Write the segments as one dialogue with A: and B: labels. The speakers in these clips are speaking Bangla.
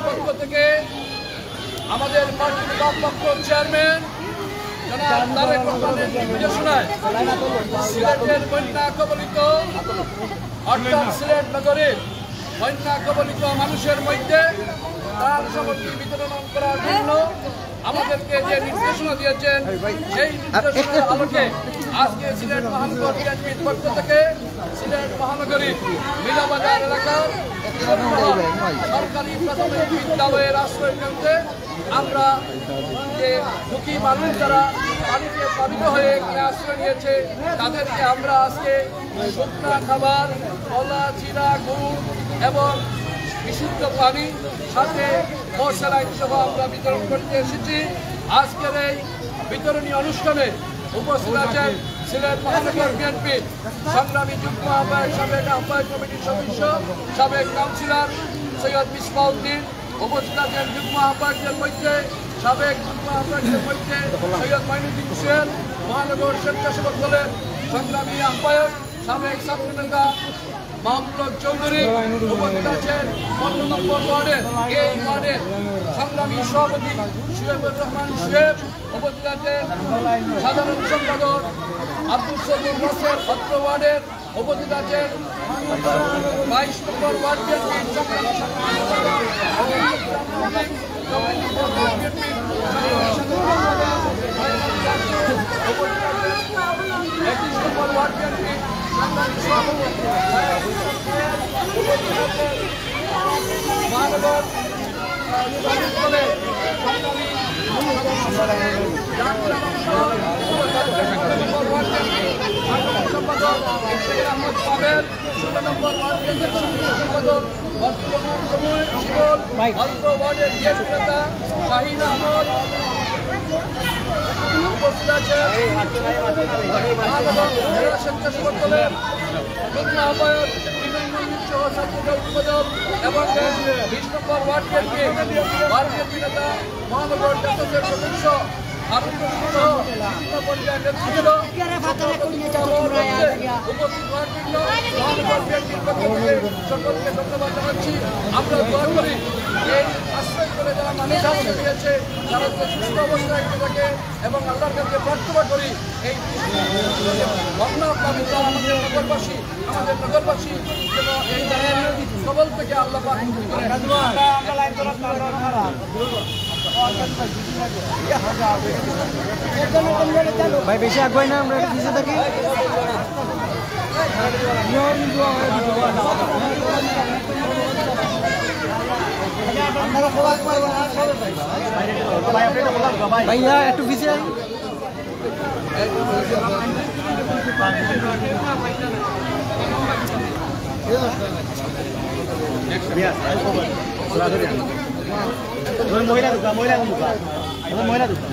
A: পক্ষ থেকে আমাদের পার্টির ভারপ্রাপ্ত চেয়ারম্যান জনাব তারেক রহমানের নির্দেশনায় সিলেটের বন্যা কবলিত অর্থাৎ সিলেট নগরের বন্যা কবলিত মানুষের মধ্যে ত্রাণ সামগ্রী বিতরণ করার জন্য আমাদেরকে যে নির্দেশনা দিয়েছেন সেই নির্দেশনার আলোকে আজকে সিলেট মহানগর বিএনপির পক্ষ থেকে সিলেট মহানগরীর মিলাবাজার এলাকার সরকারি প্রাথমিক বিদ্যালয়ের আশ্রয় কেন্দ্রে আমরা যে দুঃখী মানুষ যারা পানিতে প্লাবিত হয়ে এখানে আশ্রয় নিয়েছে তাদেরকে আমরা আজকে শুকনা খাবার কলা চিরা গুড় এবং বিশুদ্ধ পানি সাথে মশালাইন সহ আমরা বিতরণ করতে এসেছি। আজকের এই বিতরণী অনুষ্ঠানে উপস্থিত আছেন সিলেট মহানগর বিএনপি সংগ্রামী যুগ্ম আহ্বায়ক সাবেক আহ্বায়ক কমিটির সদস্য সাবেক কাউন্সিলর সৈয়দ মিসবাউদ্দিন, উপস্থিত আছেন যুগ্ম আহ্বায়কদের মধ্যে সাবেক যুগ্ম আহ্বায়কদের মধ্যে সৈয়দ মাইনুদ্দিন হুসেন, মহানগর স্বেচ্ছাসেবক দলের সংগ্রামী আহ্বায়ক সাবেক ছাত্র নেতা মাহমুদ চৌধুরী, উপস্থিত আছেন 15 নম্বর ওয়ার্ডের এই ওয়ার্ডের সংগ্রামী সভাপতি শুয়েবুর রহমান শুয়েব, উপস্থিত আছেন সাধারণ সম্পাদক আব্দুল সবুর নাসের 17 ওয়ার্ডের, উপস্থিত আছেন 22 নম্বর ওয়ার্ডের সংগ্রামী মহানগর সম্পাদক আহমদ পাবেল, 16 নম্বর ওয়ার্ডের সম্পাদক ওয়ার্ডের নেতা শাহিন আহমদ, উপস্থিত আছেন স্বেচ্ছাসেবক দলের যুগ্ম আহ্বায়ক সহ ছাত্রদল উদ্বোধক এবং 20 নম্বর ওয়ার্ড বিএনপি নেতা মহানগর জাতীয় সদস্য উপস্থিত সকলকে ধন্যবাদ জানাচ্ছি। আমরা দোয়া করি এই আশ্রয় করে যারা মানুষ আশ্রয় দিয়েছে তারা সুস্থ অবস্থায় থাকে এবং আল্লাহর কাছে প্রার্থনা করি এই আমাদের নগরবাসী যেন এই সবল থেকে আল্লাহ
B: ভাই বেশি আগুয়াই না আমরা পিছিয়ে থাকি। ভাইয়া একটু পিছিয়ে মহিলা ঢুকা মহিলা ঢুকা মহিলা ঢুকা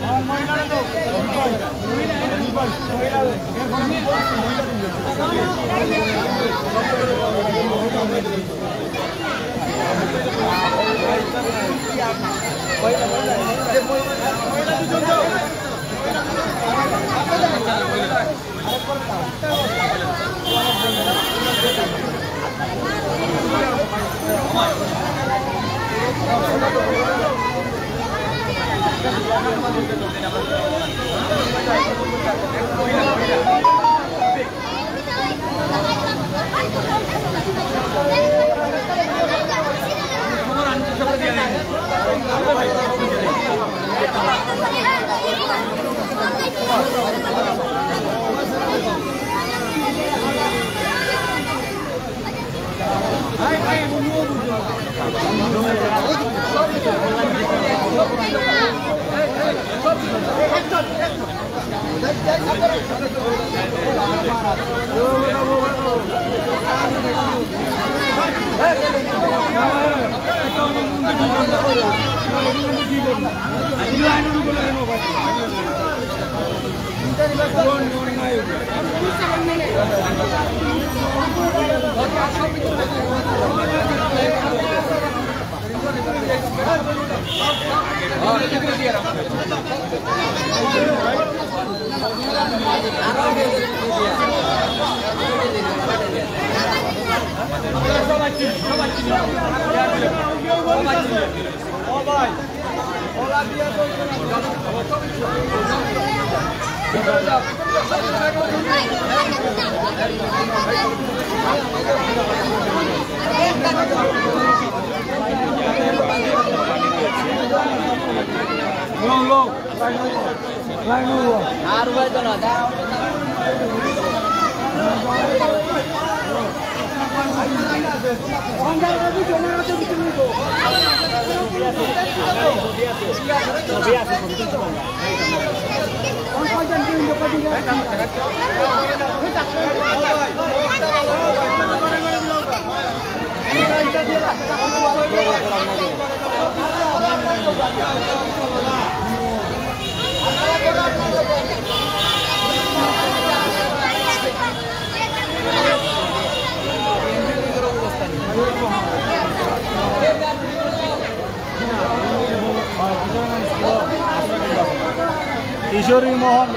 B: কিশোরী মোহন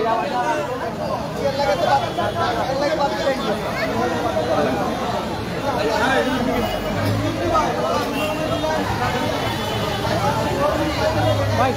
B: ভাই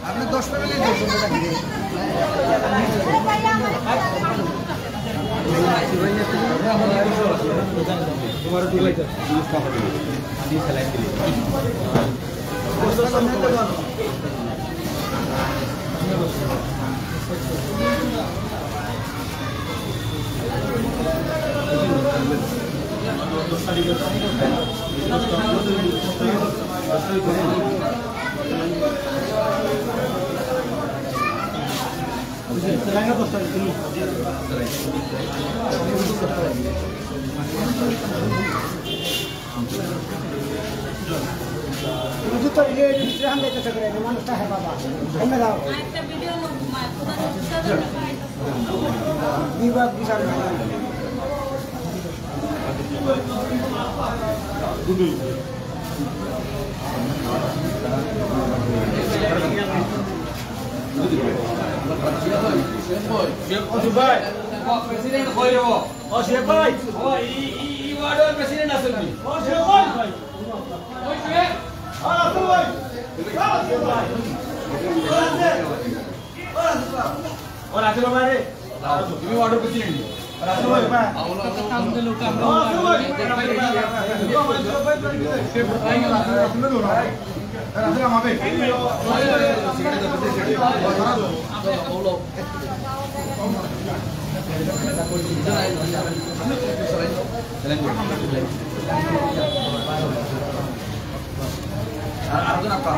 B: আপনি 10 ফ্যামিলি তোমার দুলাই তো দিয়ে খেলাই দিলি तो ये हम लेते थे करे मानता है बाबा हम लगाओ একটা ভিডিও বিভাগ বিশাল
A: প্রেসিডেন্ট হয়ে যাব ও শেখ ভাই ও ই ওয়ার্ডের প্রেসিডেন্ট আছেন কি ও শেখ ভাই ওই শেখ আসো ভাই और आते लोग आए তুমি অর্ডার প্রেসিডেন্ট और आते भाई আমরা কাম के लोग আমরা রাতে আমাবে আরেকজন আপা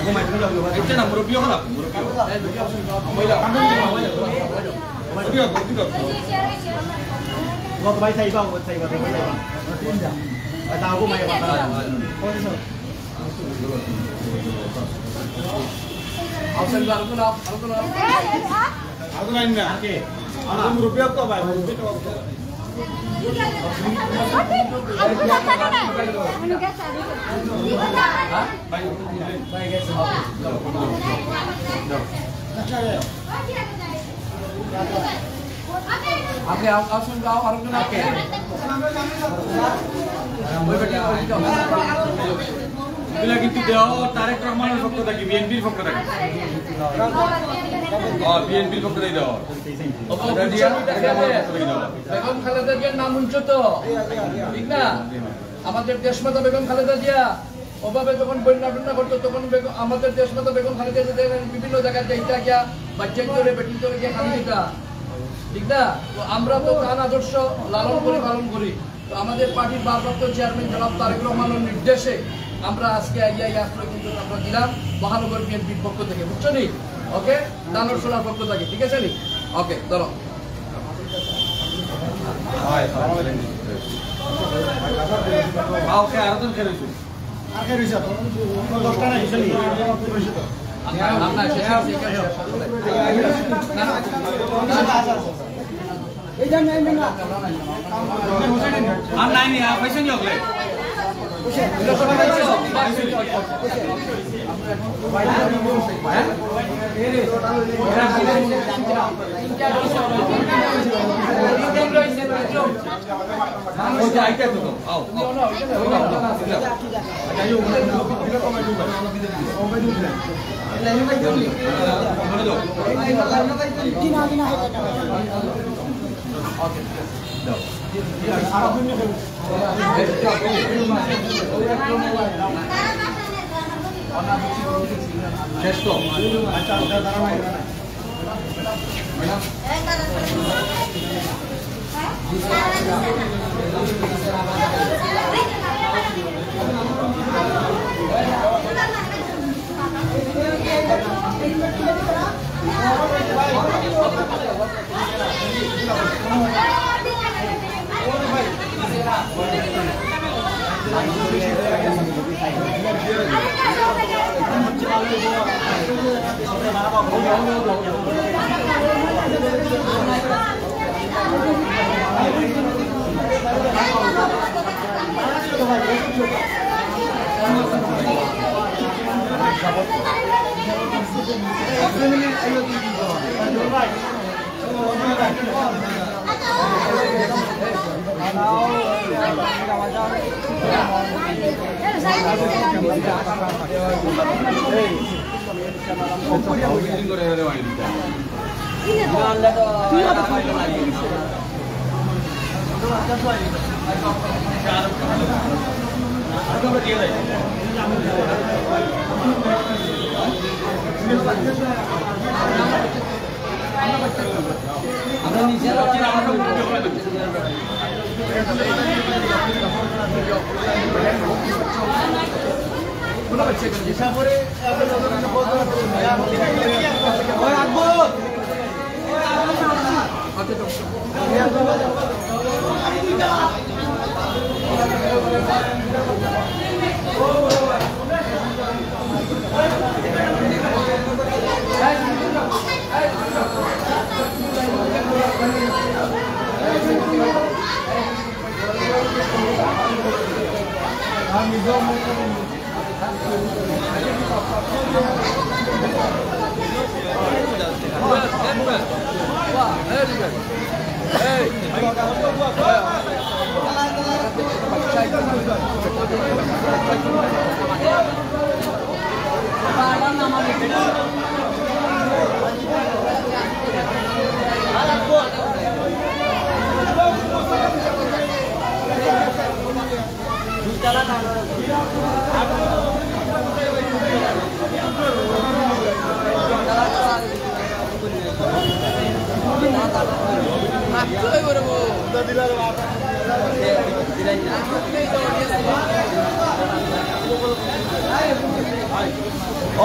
C: Itu nak merupiah lah,
B: Một bay thầy vào, một thầy vào, thầy vào. Ở tao cũng mày vào. Ôi sao?
A: Aku sendiri aku kenal.
C: Aku nanya, aku merupiah kau bayar, merupiah kau.
A: Oke, aku sudah orang kenal ke.
C: Bila gitu dia, Tareq Rahman faktor lagi, BNP faktor lagi. Oh, BNP faktor lagi dah.
A: Ada dia, Begum Khaleda জিয়ার নাম শুনছো তো, ঠিক না? আমাদের দেশমাতা বেগম খালেদা জিয়া ওভাবে যখন বন্যা টন্যা করতো তখন আমাদের দেশমাতা বেগম খালেদা জিয়া বিভিন্ন জায়গায় যাইতা গিয়া বাচ্চা ধরে বেটি ধরে গিয়া খালি দিতা, ঠিক না? তো আমরা তো তার আদর্শ লালন করে পালন করি। তো আমাদের পার্টির ভারপ্রাপ্ত চেয়ারম্যান জনাব তারেক রহমানের নির্দেশে আমরা আজকে এই আশ্রয় কিন্তু আমরা দিলাম মহানগর বিএনপির পক্ষ থেকে, বুঝছো নি? ওকে, দানরসোলার পক্ষ থেকে, ঠিক আছে নি? ওকে, ধরো।
C: Mau ke arah tu ke itu?
B: আগে রইছ তো 10টা না হিসলি
A: আমরা শেষ করছি না না
B: এই জান নাই না
C: Am naik ni, apa sih ni okle?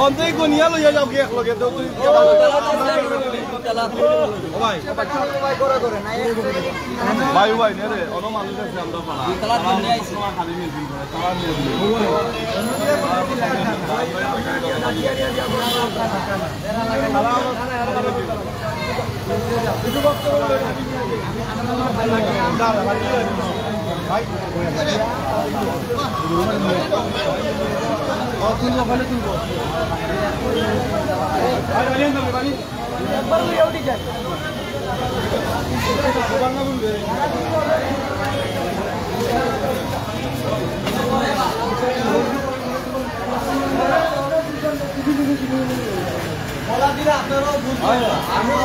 C: অন্তই গনিয়া লইয়া যাও কি এক লগে তো তুই ভাই ভাই নে রে অন মানুষ আছে আমরা পাড়া তালা নিয়ে আইছি খালি মিছিল করে তালা নিয়ে ভাই তুলবো ভালো তুলবো একবার লইয়া উঠি যায় বলা দিলে আপনারাও বুঝবেন
A: আমরা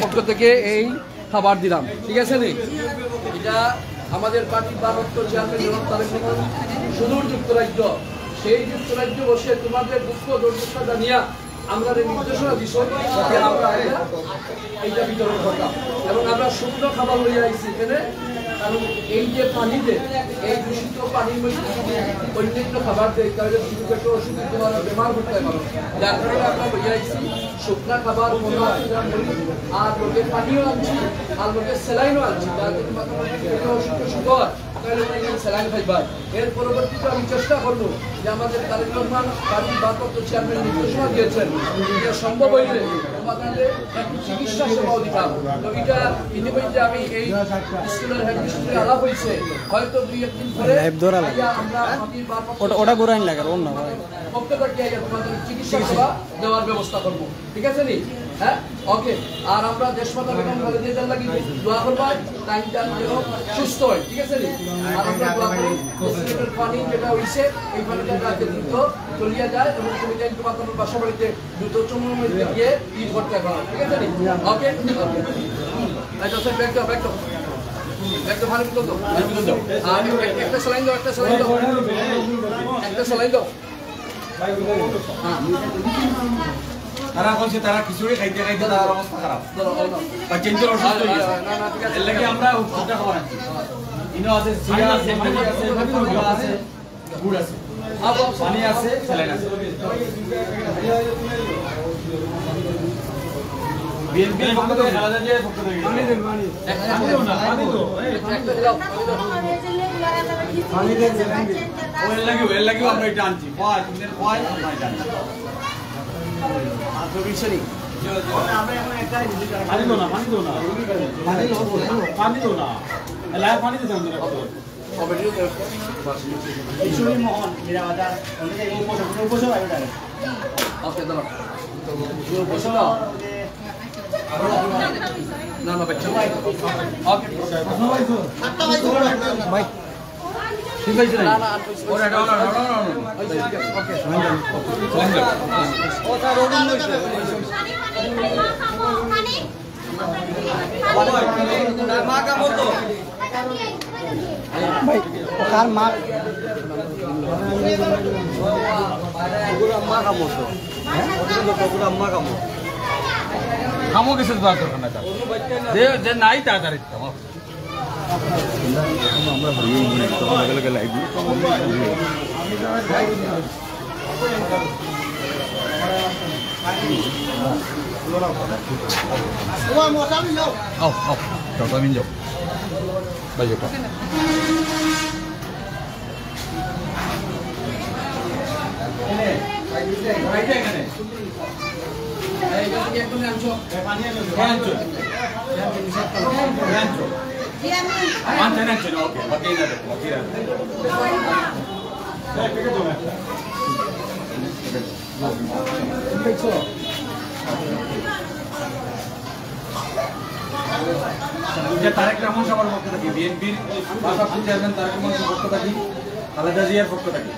A: পক্ষ থেকে এই খাবার দিলাম, ঠিক আছে নি? এটা আমাদের পার্টির ভারপ্রাপ্ত চেয়ারম্যান জনাব তারেক রহমান সুদূর যুক্তরাজ্য, সেই যুক্তরাজ্য বসে তোমাদের দুঃখ দুর্দশা জানিয়া আমরা নির্দেশনা দিচ্ছি যে আমরা এইটা বিতরণ করতাম এবং আমরা শুকনো খাবার লইয়া আইছি এখানে। কারণ এই যে পানিতে এই দূষিত পানির মধ্যে অন্যান্য খাবার দেয় তাহলে কিছু ওষুধ দিতে পারো, বেমার করতে পারো, যার কারণে আমরা লইয়া আইছি শুকনা খাবার আর লোকের পানিও আনছি আর লোকের স্যালাইনও আনছি, যার অসুস্থ সুগার তাহলে স্যালাইন খাইবার। এর পরবর্তীতে আমি চেষ্টা করবো যে আমাদের তারেক রহমান পার্টির ভারপ্রাপ্ত চেয়ারম্যান নির্দেশনা দিয়েছেন যে সম্ভব হইলে তোমাদের একটু চিকিৎসা সেবাও দিতাম। তো এটা ইতিমধ্যে আমি এই স্কুলের হেডমিস্ট্রি আলাপ হয়েছে, হয়তো 2-1 দিন পরে আমরা ওটা গোরাইন লাগে অন্য পক্ষ থেকে তোমাদের চিকিৎসা সেবা দেওয়ার ব্যবস্থা করবো, ঠিক আছে নি? হ্যাঁ, ওকে। আর আমরা দেশমাতা বেগম খালেদা জিয়ার লাগি দোয়া করবা, টাইমটা যেন সুস্থ হয়, ঠিক আছে নি? আর আমরা দোয়া করি মুসলিমের পানি যেটা হইছে এই পানিটা যাতে দ্রুত চলিয়া যায় এবং তুমি যাই তোমার বাসা বাড়িতে দ্রুত চমুর মধ্যে গিয়ে ঈদ করতে পারো, ঠিক আছে নি? ওকে, আচ্ছা স্যার ব্যাক দাও, ব্যাক দাও, ব্যাক দাও, ভালো বিল দাও, আর একটা স্যালাইন দাও, একটা স্যালাইন দাও, একটা স্যালাইন দাও।
C: তারা বলছে তারা খিচুড়ি খাইতে খাইতে তার অবস্থা খারাপ, চেঞ্জের অসুস্থ হয়ে গেছে, এর লাগে আমরা ওষুধটা খাওয়া রাখছি। ইনো আছে, সিরা আছে, মাটি আছে, মুরগা আছে, গুড় আছে, পানি আছে, স্যালাইন আছে। বিএনপি পক্ষ থেকে খালেদা জিয়ার পক্ষ থেকে পানি দেন, পানি পানি দেন, ওর লাগেও আমরা এটা আনছি, পয় দিনের পয় আমরা এটা আনছি। পানি দো না, পানি দো না, পানি দো না, এলাকা পানি দিতে হবে। মোহন নিরাবাদা উপসব আইটা
A: ওকে দাও, উপসব না না বাচ্চা ওকে ভাই ঠিক আছে না না ওরে না না না ওকে ওটা রোডিং হইছে মা কা মতো
B: ভাই কার মা
C: পুরা মা কা মতো পুরা মা কা মতো খামো কিছু দরকার না তার যে নাই তাড়াতাড়ি আমরা ভিডিও বানাই তো আলাদা আলাদা লাইভ ওয়া মোসামি যাও আও যাও তুমি যাও ভাই যাও এখানে এই যে একটু আনছো পানি আনছো আনছো Mantiene anche no, ok, va bene. যে তারেক রহমান সবার পক্ষ থেকে বিএনপির ভারপ্রাপ্ত চেয়ারম্যান তারেক রহমানের পক্ষ থেকে খালেদা জিয়ার পক্ষ থেকে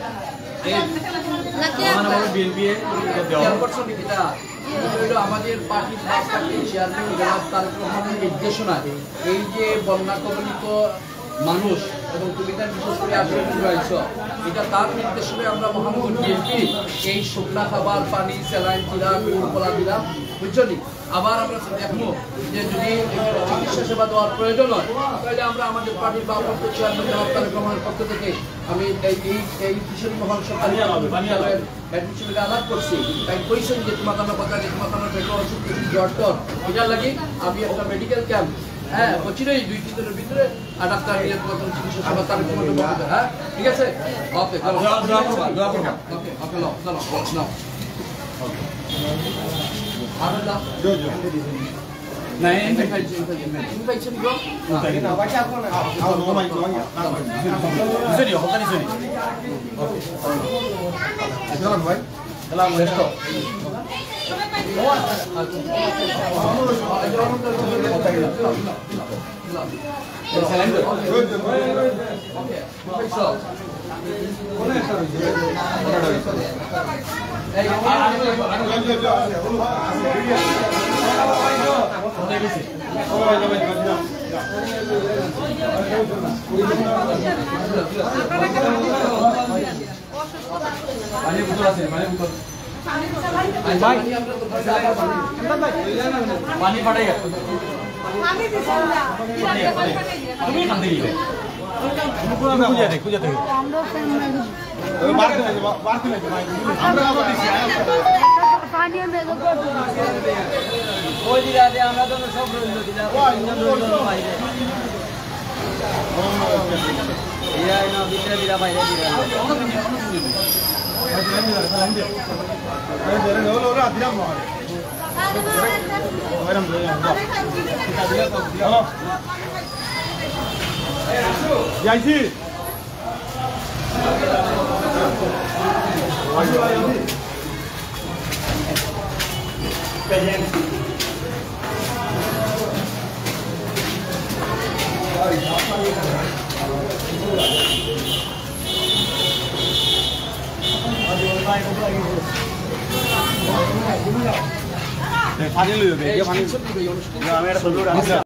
C: বিএনপি
A: আমাদের পার্টির চেয়ারম্যান জনাব তারেক রহমানের নির্দেশনায় এই যে বন্যা কবলিত মানুষ এবং তুমি তার বিশেষ করে আশ্রয় রয়েছ, এটা তার নির্দেশনায় আমরা মহানগর বিএনপি এই শুকনা খাবার, পানি, স্যালাইন দিলাম, কলা দিলাম, বুঝছো নি? আবার আমরা দেখবো যে যদি চিকিৎসা সেবা দেওয়ার প্রয়োজন হয় তাহলে আমরা আমাদের পার্টির ভারপ্রাপ্ত চেয়ারম্যান জনাব তারেক রহমানের পক্ষ থেকে আমি এই কিশোরী মহল সরকারি বিদ্যালয়ের অ্যাডমিশনকে আলাপ করছি। তাই কইছেন যে তোমার আমার কথা যে তোমার আমার পেটে অসুখ জ্বর টর এটার লাগি আমি একটা মেডিকেল ক্যাম্প বছিরই 2-3 দিনের ভিতরে আর ডাক্তার নিয়ে তোমার চিকিৎসা সেবা তারেক রহমানের পক্ষ থেকে, ঠিক আছে? ওকে চলো
C: দোয়া করবা
A: ওকে চলো নাও
C: নাই
A: ইনফেকশন গো
C: Sini, hotel sini. Salam boy. Salam resto. Pani butuh asin, pani butuh. Pani padai ya? Pani di sana. Pani kan deh ini. Kuja deh.
D: पानी में तो
E: कोई दिला दे আমরা তো সব রইল দিলা ইয়া না ভিতরে দিলা বাইরে দিলা
F: যাইছি পানি লইবে পানি আমি এটা